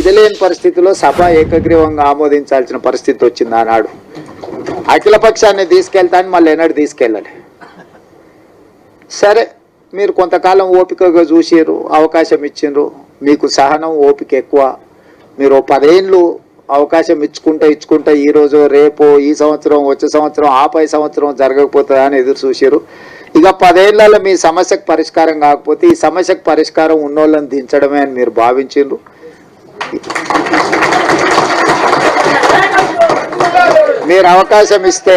విధి లేని పరిస్థితిలో సభ ఏకగ్రీవంగా ఆమోదించాల్సిన పరిస్థితి వచ్చింది ఆనాడు. అఖిలపక్షాన్ని తీసుకెళ్తాను మళ్ళీ ఎన్నడూ తీసుకెళ్ళాలి. సరే, మీరు కొంతకాలం ఓపికగా చూసిర్రు, అవకాశం ఇచ్చిండ్రు, మీకు సహనం ఓపిక ఎక్కువ. మీరు 10 ఏళ్ళు అవకాశం ఇచ్చుకుంటా ఈరోజు రేపు ఈ సంవత్సరం వచ్చే సంవత్సరం ఆపై సంవత్సరం జరగకపోతుందా అని ఎదురు చూసారు. ఇక 10 ఏళ్లలో మీ సమస్యకు పరిష్కారం కాకపోతే ఈ సమస్యకు పరిష్కారం ఉన్నోళ్ళని దించడమే అని మీరు భావించిండ్రు. మీరు అవకాశం ఇస్తే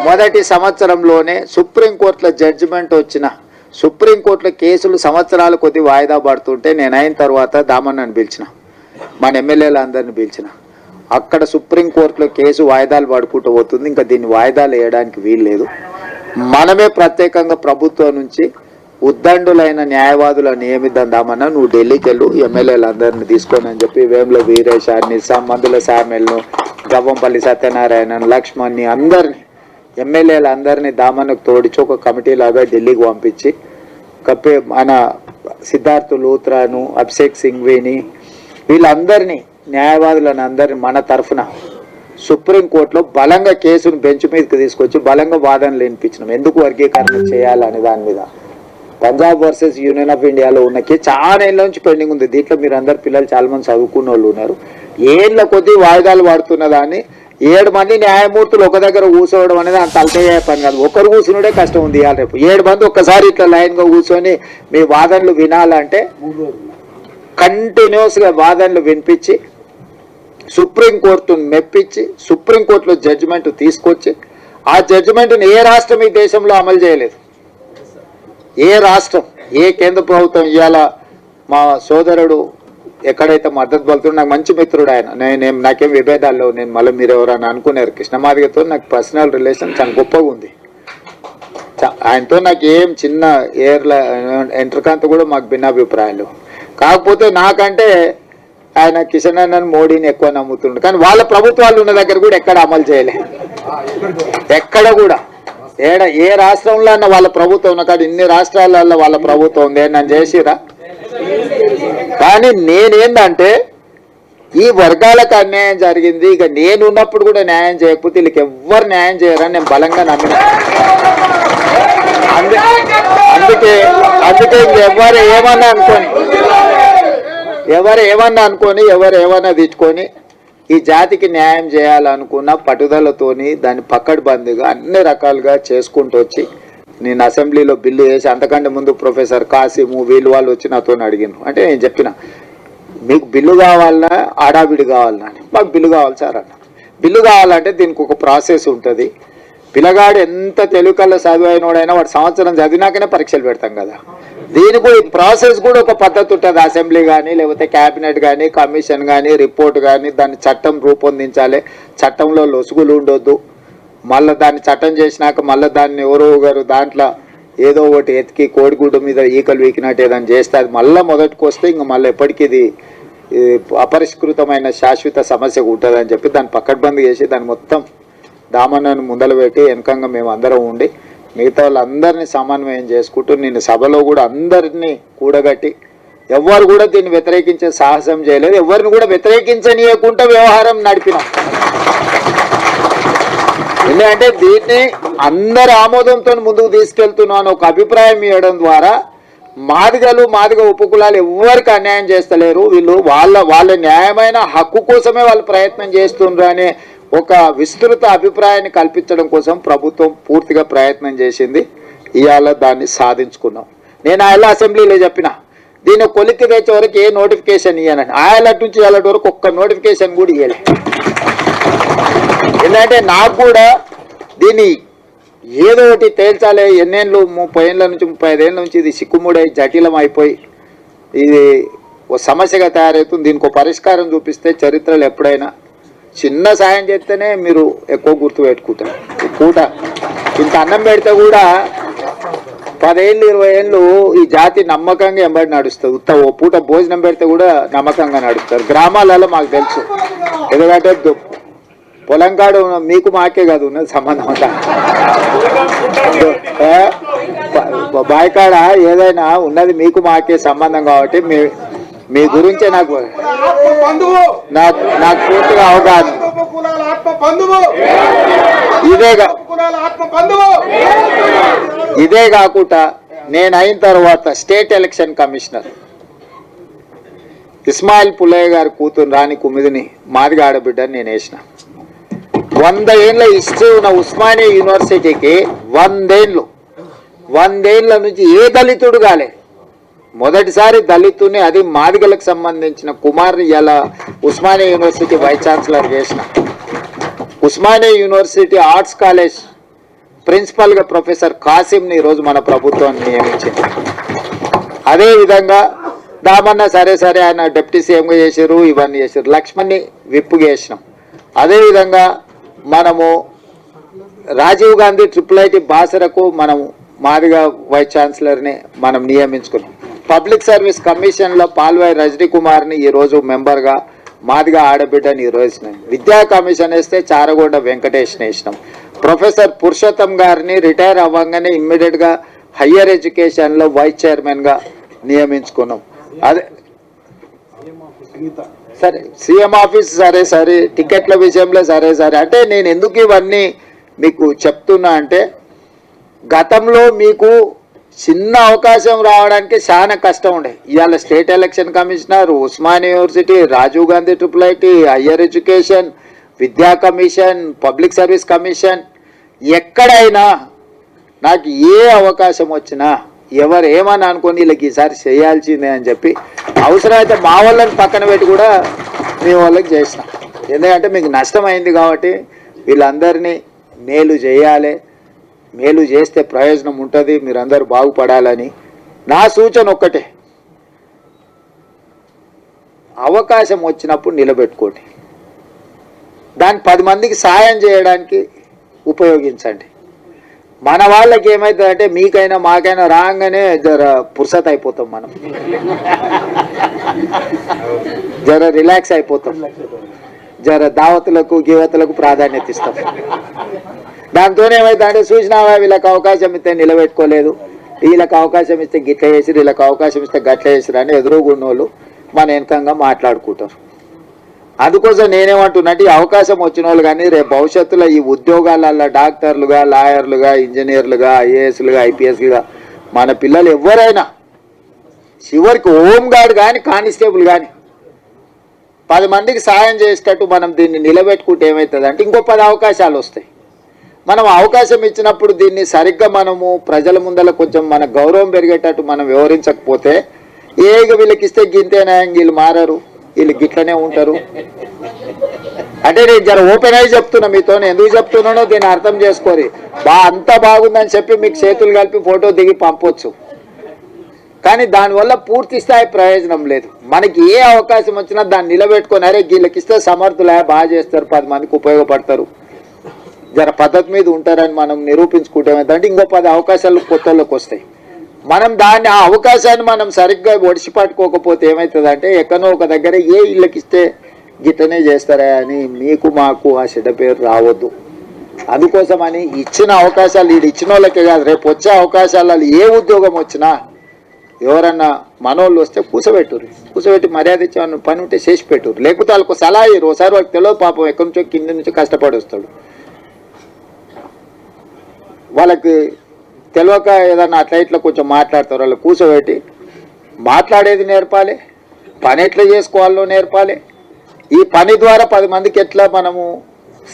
మొదటి సంవత్సరంలోనే సుప్రీంకోర్టులో జడ్జిమెంట్ వచ్చిన, సుప్రీంకోర్టులో కేసులు సంవత్సరాల కొద్ది వాయిదా పడుతుంటే నేను అయిన తర్వాత దామన్నని పిలిచిన, మన ఎమ్మెల్యేలు అందరిని పిలిచిన. అక్కడ సుప్రీంకోర్టులో కేసు వాయిదాలు పడుకుంటూ పోతుంది, ఇంకా దీన్ని వాయిదాలు వేయడానికి వీలు లేదు. మనమే ప్రత్యేకంగా ప్రభుత్వం నుంచి ఉద్దండులైన న్యాయవాదులను నియమిద్దాం దామన్నా, నువ్వు ఢిల్లీకి వెళ్ళు, ఎమ్మెల్యేలు అందరిని తీసుకొని అని చెప్పి వేముల వీరేశాన్ని, మందుల సామెల్ను, గవ్వంపల్లి సత్యనారాయణ, లక్ష్మణ్ని అందరినీ ఎమ్మెల్యేలు అందరినీ దామన్నకు తోడిచి ఒక కమిటీ లాగా ఢిల్లీకి పంపించి మన సిద్ధార్థ్ లూత్రాను, అభిషేక్ సింఘ్వీని వీళ్ళందరినీ న్యాయవాదులను అందరినీ మన తరఫున సుప్రీంకోర్టులో బలంగా కేసును బెంచ్ మీదకి తీసుకొచ్చి బలంగా వాదనలు వినిపించినాం. ఎందుకు వర్గీకరణ చేయాలని దాని మీద. పంజాబ్ వర్సెస్ యూనియన్ ఆఫ్ ఇండియాలో ఉన్న కేసు చాలా ఏళ్ళ నుంచి పెండింగ్ ఉంది. దీంట్లో మీరు అందరు పిల్లలు చాలా మంది చదువుకున్న వాళ్ళు ఉన్నారు. ఏళ్ళ కొద్దీ వాయిదాలు పడుతున్న దాన్ని 7 మంది న్యాయమూర్తులు ఒక దగ్గర కూర్చోవడం అనేది అంత అల్పయ్యే పని కాదు. ఒకరు కూర్చునుడే కష్టం ఉంది. ఇవాళ రేపు 7 మంది ఒక్కసారి ఇట్లా లైన్గా కూర్చొని మీ వాదనలు వినాలంటే కంటిన్యూస్గా వాదనలు వినిపించి సుప్రీంకోర్టును మెప్పించి సుప్రీంకోర్టులో జడ్జిమెంట్ తీసుకొచ్చి ఆ జడ్జిమెంట్ని ఏ రాష్ట్రం ఈ దేశంలో అమలు చేయలేదు. ఏ రాష్ట్రం, ఏ కేంద్ర ప్రభుత్వం. ఇవాళ మా సోదరుడు ఎక్కడైతే మద్దతు పలుకుతాడో, నాకు మంచి మిత్రుడు ఆయన, నాకేం విభేదాల్లో, నేను మళ్ళీ మీరు ఎవరైనా అనుకున్నారు, కృష్ణమాదిగతో నాకు పర్సనల్ రిలేషన్ చాలా గొప్పగా ఉంది. ఆయనతో నాకు ఏం చిన్న ఎంట్రకాంత కూడా మాకు భిన్నాభిప్రాయాలు. కాకపోతే నాకంటే ఆయన కిషన్ అన్నను మోడీని ఎక్కువ నమ్ముతుండు. కానీ వాళ్ళ ప్రభుత్వాలు ఉన్న దగ్గర కూడా ఎక్కడ అమలు చేయలే. ఎక్కడ కూడా ఏ రాష్ట్రంలో అన్న వాళ్ళ ప్రభుత్వం ఉన్న కాదు. ఇన్ని రాష్ట్రాలలో వాళ్ళ ప్రభుత్వం ఉంది, నన్ను చేసిరా. కానీ నేనేందంటే ఈ వర్గాలకు అన్యాయం జరిగింది, ఇక నేను ఉన్నప్పుడు కూడా న్యాయం చేయకపోతే వీళ్ళకి ఎవ్వరు న్యాయం చేయరని నేను బలంగా నమ్మిన. అందుకే ఎవరు ఏమన్నా అనుకొని ఎవరు ఏమన్నా తెచ్చుకొని ఈ జాతికి న్యాయం చేయాలనుకున్న పట్టుదలతోని దాన్ని పక్కడబందిగా అన్ని రకాలుగా చేసుకుంటూ వచ్చి నేను అసెంబ్లీలో బిల్లు వేసి, అంతకంటే ముందు ప్రొఫెసర్ కాసిము వాళ్ళు వచ్చి నాతో అడిగినారు. అంటే నేను చెప్పిన, మీకు బిల్లు కావాలన్నా ఆడావిడి కావాలన్నా అని. మాకు బిల్లు కావాలి సార్ అన్న. బిల్లు కావాలంటే దీనికి ఒక ప్రాసెస్ ఉంటుంది. పిల్లగాడు ఎంత తెలుగుకల్లా చదివైనోడైనా వాడు సంవత్సరం చదివినాకనే పరీక్షలు పెడతాం కదా. దీనికి ఈ ప్రాసెస్ కూడా ఒక పద్ధతి ఉంటుంది. అసెంబ్లీ కానీ లేకపోతే క్యాబినెట్ కానీ కమిషన్ కానీ రిపోర్ట్ కానీ దాన్ని చట్టం రూపొందించాలి. చట్టంలో లొసుగులు ఉండొద్దు. మళ్ళీ దాన్ని చట్టం చేసినాక మళ్ళీ దాన్ని ఎవరో గారు దాంట్లో ఏదో ఒకటి ఎతికి కోడిగుడ్డు మీద ఈకలు వీకినట్టు ఏదైనా చేస్తే అది మళ్ళీ మొదటికి వస్తే ఇంక మళ్ళీ ఎప్పటికీ ఇది అపరిష్కృతమైన శాశ్వత సమస్య ఉంటుందని చెప్పి దాన్ని పక్కడ్బందీ చేసి దాన్ని మొత్తం దామన్నను ముందలు పెట్టి వెనకంగా మేము అందరం ఉండి మిగతా వాళ్ళందరినీ సమన్వయం చేసుకుంటూ నేను సభలో కూడా అందరినీ కూడగట్టి ఎవరు కూడా దీన్ని వ్యతిరేకించే సాహసం చేయలేదు. ఎవరిని కూడా వ్యతిరేకించనీయకుండా వ్యవహారం నడిపినాం. ఎందుకంటే దీన్ని అందరి ఆమోదంతో ముందుకు తీసుకెళ్తున్నాను ఒక అభిప్రాయం ఇవ్వడం ద్వారా మాదిగ ఉపకులాలు ఎవరికి అన్యాయం చేస్తలేరు. వీళ్ళు వాళ్ళ న్యాయమైన హక్కు కోసమే వాళ్ళు ప్రయత్నం చేస్తుండ్రు అనే ఒక విస్తృత అభిప్రాయాన్ని కల్పించడం కోసం ప్రభుత్వం పూర్తిగా ప్రయత్నం చేసింది. ఇవాళ దాన్ని సాధించుకున్నాం. నేను ఆయన అసెంబ్లీలో చెప్పిన, దీన్ని కొలిక్కి తెచ్చే వరకు ఏ నోటిఫికేషన్ ఇవ్వనని. ఆయన నుంచి ఇవాళ వరకు ఒక్క నోటిఫికేషన్ కూడా ఇవ్వలే. ఎందుకంటే నాకు కూడా దీన్ని ఏదో ఒకటి తేల్చాలి. ఎన్నేళ్ళు 30 ఏళ్ళ నుంచి 35 ఏళ్ళ నుంచి ఇది సిక్కుముడై జటిలం అయిపోయి ఇది ఓ సమస్యగా తయారవుతుంది. దీనికి ఒక పరిష్కారం చూపిస్తే చరిత్రలో ఎప్పుడైనా చిన్న సాయం చేస్తేనే మీరు ఎక్కువ గుర్తు పెట్టుకుంటారు. పూట ఇంత అన్నం పెడితే కూడా 10 ఏళ్ళు 20 ఏళ్ళు ఈ జాతి నమ్మకంగా ఎంబడి నడుస్తుంది. ఓ పూట భోజనం పెడితే కూడా నమ్మకంగా నడుస్తారు. గ్రామాలలో మాకు తెలుసు. ఎందుకంటే పొలం కాడు మీకు మాకే కాదు ఉన్నది సంబంధం అంతా. బాయికాడ ఏదైనా ఉన్నది మీకు మాకే సంబంధం కాబట్టి మీ గురించి నాకు నాకు పూర్తిగా అవగాహన. ఇదే కాకుండా నేను అయిన తర్వాత state election commissioner Ismail Pullaiah గారి కూతురు రాణి కుమిదిని మాదిగా ఆడబిడ్డని నేను వేసిన. 100 ఏళ్ళ హిస్టరీ ఉన్న ఉస్మానియా యూనివర్సిటీకి 100 ఏళ్ళ నుంచి ఏ దళితుడు కాలే. మొదటిసారి దళితుని, అది మాదిగలకు సంబంధించిన కుమార్ని ఇలా ఉస్మానియా యూనివర్సిటీ వైస్ ఛాన్సలర్ చేసిన. ఉస్మానియా యూనివర్సిటీ ఆర్ట్స్ కాలేజ్ ప్రిన్సిపల్గా ప్రొఫెసర్ కాసిమ్ని ఈరోజు మన ప్రభుత్వం నియమించింది. అదేవిధంగా దామన్న సరే ఆయన డిప్యూటీ సీఎంగా చేశారు, ఇవన్నీ చేశారు. లక్ష్మణ్ని విప్పుగా చేసినాం. అదేవిధంగా మనము రాజీవ్ గాంధీ IIIT బాసరకు మనము మాదిగా వైస్ ఛాన్సలర్ని మనం నియమించుకున్నాం. పబ్లిక్ సర్వీస్ కమిషన్లో పాల్వాయి రజనీ కుమార్ని ఈరోజు మెంబర్గా మాదిగా ఆడబిడ్డని ఈరోజు విద్యా కమిషన్ వేస్తే చారగొండ వెంకటేష్ని వేసినాం. ప్రొఫెసర్ పురుషోత్తం గారిని రిటైర్ అవ్వగానే ఇమ్మీడియట్గా హయ్యర్ ఎడ్యుకేషన్లో వైస్ చైర్మన్గా నియమించుకున్నాం. అదే సరే సీఎం ఆఫీస్ సరే టికెట్ల విషయంలో సరే అంటే నేను ఎందుకు ఇవన్నీ మీకు చెప్తున్నా అంటే గతంలో మీకు చిన్న అవకాశం రావడానికి చాలా కష్టం ఉండే. ఇవాళ state election commissioner, Osmania university, Rajiv Gandhi IIIT, higher education, విద్యా కమిషన్, పబ్లిక్ సర్వీస్ కమిషన్, ఎక్కడైనా నాకు ఏ అవకాశం వచ్చినా ఎవరు ఏమని అనుకొని వీళ్ళకి ఈసారి చేయాల్సిందే అని చెప్పి అవసరమైతే మా వాళ్ళని పక్కన పెట్టి కూడా మీ వాళ్ళకి చేసిన. ఎందుకంటే మీకు నష్టమైంది కాబట్టి వీళ్ళందరినీ మేలు చేయాలి, మేలు చేస్తే ప్రయోజనం ఉంటుంది, మీరందరూ బాగుపడాలని నా సూచన ఒక్కటే, అవకాశం వచ్చినప్పుడు నిలబెట్టుకోండి, దాన్ని 10 మందికి సాయం చేయడానికి ఉపయోగించండి. మన వాళ్ళకి ఏమవుతుందంటే మీకైనా మాకైనా రాగానే జర పుర్సత్ అయిపోతాం, మనం జర రిలాక్స్ అయిపోతాం, జర దావతులకు గీవతులకు ప్రాధాన్యత ఇస్తాం. దాంతో ఏమవుతుందంటే చూసినావా వీళ్ళకి అవకాశం ఇస్తే నిలబెట్టుకోలేదు, వీళ్ళకి అవకాశం ఇస్తే గిట్ల చేసిరు, వీళ్ళకి అవకాశం ఇస్తే గట్ల చేసిరు అని ఎదురుగున్నోళ్ళు మన వెనకంగా మాట్లాడుకుంటారు. అందుకోసం నేనేమంటున్నట్టు ఈ అవకాశం వచ్చిన వాళ్ళు కానీ రేపు భవిష్యత్తులో ఈ ఉద్యోగాలలో డాక్టర్లుగా, లాయర్లుగా, ఇంజనీర్లుగా, IASలుగా, IPSలుగా మన పిల్లలు ఎవరైనా చివరికి హోంగార్డ్ కానీ కానిస్టేబుల్ కానీ 10 మందికి సాయం చేసేటట్టు మనం దీన్ని నిలబెట్టుకుంటే ఏమవుతుంది అంటే ఇంకో 10 అవకాశాలు వస్తాయి. మనం అవకాశం ఇచ్చినప్పుడు దీన్ని సరిగ్గా మనము ప్రజల ముందర కొంచెం మన గౌరవం పెరిగేటట్టు మనం వివరించకపోతే వీళ్ళకి ఇస్తే గింతేనా, వీళ్ళు మారరు, వీళ్ళు గిట్లనే ఉంటారు అంటే నేను జర ఓపెన్ అయ్యి చెప్తున్నా మీతో. ఎందుకు చెప్తున్నానో దీన్ని అర్థం చేసుకోరి. అంతా బాగుందని చెప్పి మీకు చేతులు కలిపి ఫోటో దిగి పంపొచ్చు, కానీ దానివల్ల పూర్తి స్థాయి ప్రయోజనం లేదు. మనకి ఏ అవకాశం వచ్చినా దాన్ని నిలబెట్టుకొని అరే వీళ్ళకి ఇస్తే సమర్థులే, బాగా చేస్తారు, 10 మందికి ఉపయోగపడతారు, జర పద్ధతి మీద ఉంటారని మనం నిరూపించుకుంటే ఏమైందంటే ఇంకో 10 అవకాశాలు కొత్తలోకి వస్తాయి. మనం దాన్ని ఆ అవకాశాన్ని మనం సరిగ్గా ఒడిసి పట్టుకోకపోతే ఏమవుతుందంటే ఎక్కడో ఒక దగ్గర ఏ ఇళ్ళకి ఇస్తే గిట్టనే చేస్తారా అని మీకు మాకు ఆ చెడ్డ పేరు రావద్దు. అందుకోసమని ఇచ్చిన అవకాశాలు వీడు ఇచ్చిన వాళ్ళకే కాదు, రేపు వచ్చే అవకాశాలలో ఏ ఉద్యోగం వచ్చినా ఎవరన్నా మనోళ్ళు వస్తే కూర్చోబెట్టి మర్యాద ఇచ్చే పని ఉంటే చేసి పెట్టురు, లేకపోతే వాళ్ళకు సలహా ఇరు. ఒకసారి వాళ్ళకి తెలియదు పాపం, ఎక్కడి నుంచో కింది నుంచి కష్టపడి వస్తాడు, వాళ్ళకి తెలియక ఏదన్నా అట్లా ఇట్లా కొంచెం మాట్లాడతారు. వాళ్ళు కూర్చోబెట్టి మాట్లాడేది నేర్పాలి, పని ఎట్లా చేసుకోవాలో నేర్పాలి, ఈ పని ద్వారా 10 మందికి ఎట్లా మనము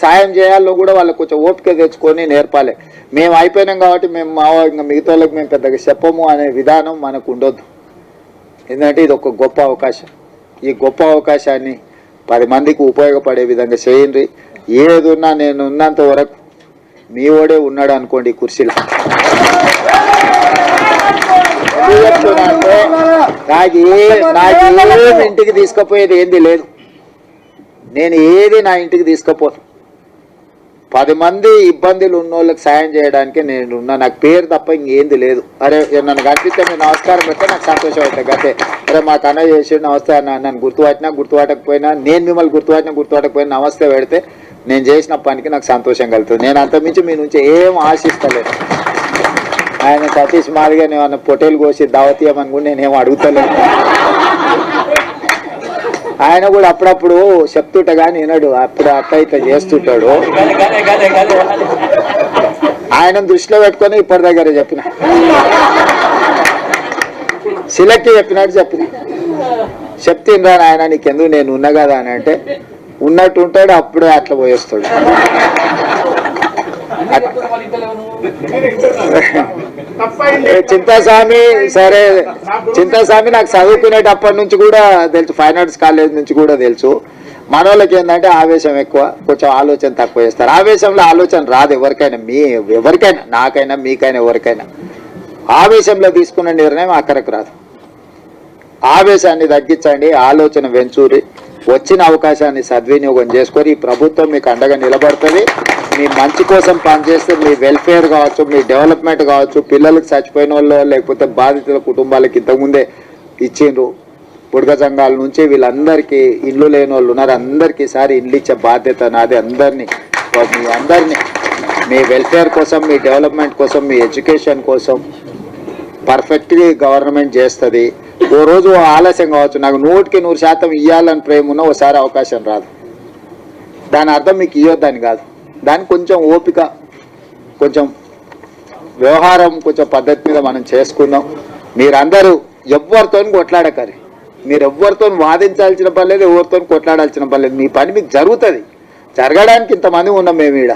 సాయం చేయాలో కూడా వాళ్ళకి కొంచెం ఓపిక తెచ్చుకొని నేర్పాలి. మేము అయిపోయినాం కాబట్టి మేము ఇంకా మిగతా వాళ్ళకి మేము పెద్దగా చెప్పము అనే విధానం మనకు ఉండొద్దు. ఎందుకంటే ఇది ఒక గొప్ప అవకాశం. ఈ గొప్ప అవకాశాన్ని 10 మందికి ఉపయోగపడే విధంగా చేయండి. ఏది ఉన్నా నేను ఉన్నంత వరకు మీ ఓడే ఉన్నాడు అనుకోండి కుర్చీలో. నాకేం ఇంటికి తీసుకుపోయేది ఏంది లేదు, నేను ఏది నా ఇంటికి తీసుకుపోను. 10 మంది ఇబ్బందులు ఉన్నోళ్ళకి సాయం చేయడానికి నేను ఉన్నా. నాకు పేరు తప్ప ఇంకేంది లేదు. అరే నన్ను కనిపిస్తే మీరు నమస్కారం పెడితే నాకు సంతోషం అవుతుంది. గతే అరే మా కన్న చేసి నమస్తే అన్న, నన్ను గుర్తుపట్టకపోయినా నేను మిమ్మల్ని గుర్తుపట్టకపోయినా నమస్తే పెడితే నేను చేసిన పనికి నాకు సంతోషం కలుగుతుంది. నేను అంతమించి మీ నుంచి ఏం ఆశిస్తలేదు. ఆయన సతీష్ మాదిగా నేను పొట్టేలు కోసి దావతీయమని కూడా నేనేం అడుగుతలేదు. ఆయన కూడా అప్పుడప్పుడు చెప్తుంటా కానీ వినడు, అప్పుడు అట్లా ఇట్లా చేస్తుంటాడు. ఆయన దృష్టిలో పెట్టుకొని ఇప్పటి దగ్గర చెప్పిన, శిలక్కి చెప్పినట్టు చెప్పిన. చెప్తిండ్రా ఆయన నీకెందుకు నేను ఉన్నా కదా అని అంటే ఉన్నట్టు ఉంటాడు, అప్పుడే అట్లా పోయేస్తాడు. చింతాస్వామి సరే, చింతాస్వామి నాకు చదువుకునేటప్పటి నుంచి కూడా తెలుసు, ఫైన్ ఆర్ట్స్ కాలేజ్ నుంచి కూడా తెలుసు. మనోళ్ళకి ఏంటంటే ఆవేశం ఎక్కువ, కొంచెం ఆలోచన తక్కువ చేస్తారు. ఆవేశంలో ఆలోచన రాదు ఎవరికైనా, ఎవరికైనా, నాకైనా మీకైనా ఎవరికైనా. ఆవేశంలో తీసుకున్న నిర్ణయం అక్కడికి రాదు. ఆవేశాన్ని తగ్గించండి, ఆలోచన వెంచూరి, వచ్చిన అవకాశాన్ని సద్వినియోగం చేసుకొని ఈ ప్రభుత్వం మీకు అండగా నిలబడుతుంది. మీ మంచి కోసం పనిచేస్తే మీ వెల్ఫేర్ కావచ్చు, మీ డెవలప్మెంట్ కావచ్చు, పిల్లలకు చచ్చిపోయిన వాళ్ళు లేకపోతే బాధితుల కుటుంబాలకు ఇంతకుముందే ఇచ్చిండ్రు, బుడగ సంఘాల నుంచి వీళ్ళందరికీ ఇల్లు లేని వాళ్ళు ఉన్నారు, అందరికీ ఈసారి ఇల్లు ఇచ్చే బాధ్యత నాది. మీ అందరినీ మీ వెల్ఫేర్ కోసం, మీ డెవలప్మెంట్ కోసం, మీ ఎడ్యుకేషన్ కోసం పర్ఫెక్ట్గా గవర్నమెంట్ చేస్తుంది. ఓ రోజు ఆలస్యం కావచ్చు, నాకు 100% ఇవ్వాలని ప్రేమ ఉన్న ఓసారి అవకాశం రాదు. దాని అర్థం మీకు ఇవ్వద్దని కాదు, దానికి కొంచెం ఓపిక, కొంచెం వ్యవహారం, కొంచెం పద్ధతి మీద మనం చేసుకుందాం. మీరందరూ ఎవరితో కొట్లాడకరి, మీరు ఎవరితో వాదించాల్సిన పని లేదు, ఎవరితో కొట్లాడాల్సిన పని లేదు. మీ పని మీకు జరుగుతుంది. జరగడానికి ఇంతమంది ఉన్నాం మేము ఈడ.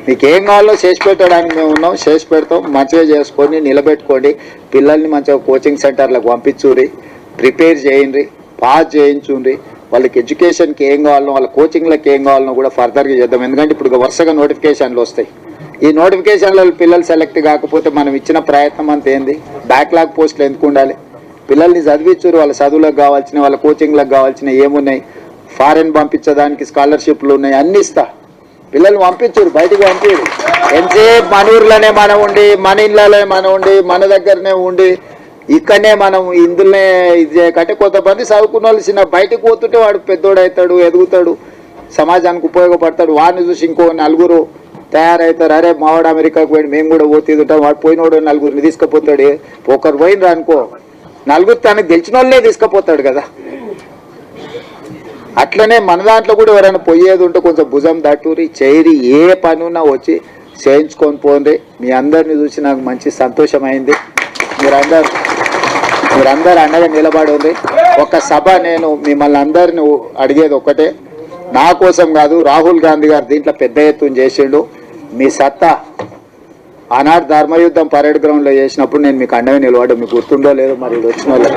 మీకు ఏం కావాలో చేసి పెట్టడానికి మేము ఉన్నాం, చేసి పెడతాం. మంచిగా చేసుకొని నిలబెట్టుకోండి. పిల్లల్ని మంచిగా కోచింగ్ సెంటర్లకు పంపించుర్రి, ప్రిపేర్ చేయండి, పాస్ చేయించుండ్రి. వాళ్ళకి ఎడ్యుకేషన్కి ఏం కావాలనో, వాళ్ళ కోచింగ్లకు ఏం కావాలనో కూడా ఫర్దర్గా చేద్దాం. ఎందుకంటే ఇప్పుడు వరుసగా నోటిఫికేషన్లు వస్తాయి. ఈ నోటిఫికేషన్లో పిల్లలు సెలెక్ట్ కాకపోతే మనం ఇచ్చిన ప్రయత్నం అంత ఏంది? బ్యాక్లాగ్ పోస్టులు ఎందుకు ఉండాలి? పిల్లల్ని చదివించురు, వాళ్ళ చదువులకు కావాల్సిన, వాళ్ళ కోచింగ్లకు కావాల్సిన ఏమున్నాయి, ఫారెన్ పంపించడానికి స్కాలర్షిప్లు ఉన్నాయి, అన్ని ఇస్తా. పిల్లల్ని పంపించురు, బయటికి పంపించరు. ఎంతసేపు మన ఊర్లోనే మనం ఉండి, మన ఇళ్ళలోనే మనం ఉండి, మన దగ్గరనే ఉండి, ఇక్కడనే మనం ఇందులోనే ఇది చేయకంటే కొంతమంది చదువుకున్న వాళ్ళు చిన్న బయటకు పోతుంటే వాడు పెద్దోడు అవుతాడు, ఎదుగుతాడు, సమాజానికి ఉపయోగపడతాడు. వాడిని చూసి ఇంకో నలుగురు తయారవుతారు. అరే మావాడు అమెరికాకు పోయి మేము కూడా పోతుంటాం, వాడు పోయినోడు నలుగురిని తీసుకుపోతాడు. ఒకరు పోయినరు అనుకో, నలుగురు తనకు గెలిచిన వాళ్ళే తీసుకుపోతాడు కదా. అట్లనే మన దాంట్లో కూడా ఎవరైనా పోయేది ఉంటే కొంచెం భుజం దట్టూరి చేయరి, ఏ పని ఉన్నా వచ్చి చేయించుకొని పోండి. మీ అందరిని చూసి నాకు మంచి సంతోషమైంది. మీరందరూ అండగా నిలబడి. ఒక సభ నేను మిమ్మల్ని అందరిని అడిగేది ఒక్కటే, నా కోసం కాదు, రాహుల్ గాంధీ గారు దీంట్లో పెద్ద ఎత్తున చేసిండు. మీ సత్తా ఆనాడు ధర్మయుద్ధం పరేడ్ గ్రౌండ్లో చేసినప్పుడు నేను మీకు అండగా నిలబడ్డా, మీకు గుర్తుండో లేదో మరి ఇది వచ్చిన వాళ్ళు.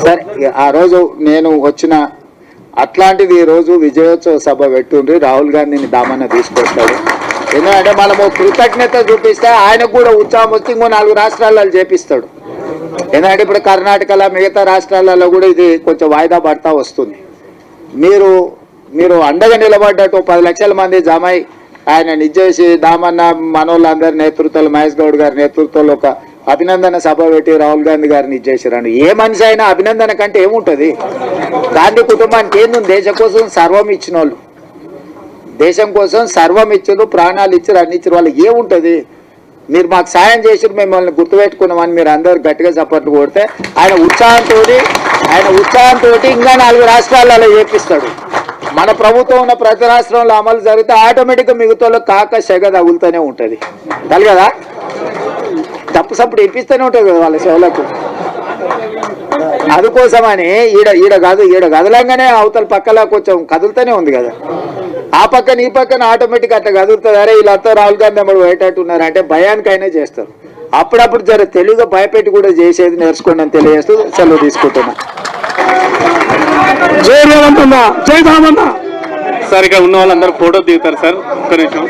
సరే, ఆ రోజు నేను వచ్చిన అట్లాంటిది ఈ రోజు విజయోత్సవ సభ పెట్టుండ్రి. రాహుల్ గాంధీని దామన్న తీసుకొస్తాడు. ఎందుకంటే మనము కృతజ్ఞత చూపిస్తే ఆయనకు కూడా ఉత్సాహం వచ్చి ఇంకో 4 రాష్ట్రాలలో చేపిస్తాడు. ఎందుకంటే ఇప్పుడు కర్ణాటకలో, మిగతా రాష్ట్రాలలో కూడా ఇది కొంచెం వాయిదా పడతా వస్తుంది. మీరు అండగా నిలబడ్డట్టు 10 లక్షల మంది జమై ఆయన నిజేసి దామన్న మనోళ్ళందరి నేతృత్వంలో, మహేష్ గౌడ్ గారి నేతృత్వంలో ఒక అభినందన సభ పెట్టి రాహుల్ గాంధీ గారిని ఇచ్చేసారండి. ఏ మనిషి అయినా అభినందన కంటే ఏముంటుంది? గాంధీ కుటుంబానికి ఏంది? దేశం కోసం సర్వం ఇచ్చిన వాళ్ళు, దేశం కోసం సర్వం ఇచ్చారు, ప్రాణాలు ఇచ్చారు, అన్ని ఇచ్చారు. వాళ్ళు ఏముంటుంది? మీరు మాకు సాయం చేసి మిమ్మల్ని గుర్తుపెట్టుకున్నామని మీరు అందరూ గట్టిగా చప్పట్లు కొడితే ఆయన ఉత్సాహంతో ఇంకా 4 రాష్ట్రాలలో చేపిస్తాడు. మన ప్రభుత్వం ఉన్న ప్రతి రాష్ట్రంలో అమలు జరిగితే ఆటోమేటిక్గా మిగతాలో కాక సెగ తగులుతూనే ఉంటుంది. కదా, తప్పు సప్పుడు ఇప్పిస్తూనే ఉంటుంది కదా వాళ్ళ సేవలకు. అందుకోసమని ఈడ కదలంగానే అవతల పక్కలా కొంచెం కదులుతూనే ఉంది కదా. ఆ పక్కన ఈ పక్కన ఆటోమేటిక్ అట్లా కదులుతుంది. అరే వీళ్ళంతా రాహుల్ గాంధీ అమ్మడు పోయేటట్టున్నారు అంటే భయానికైనా చేస్తారు. అప్పుడప్పుడు జర తెలుగుగా భయపెట్టి కూడా చేసేది నేర్చుకోండి అని తెలియజేస్తూ సెలవు తీసుకుంటున్నా. జై రేవంత్ అన్న, జై దామన్న. సార్ ఇక్కడ ఉన్న వాళ్ళందరూ ఫోటో దిగుతారు సార్, ఒక్క నిమిషం.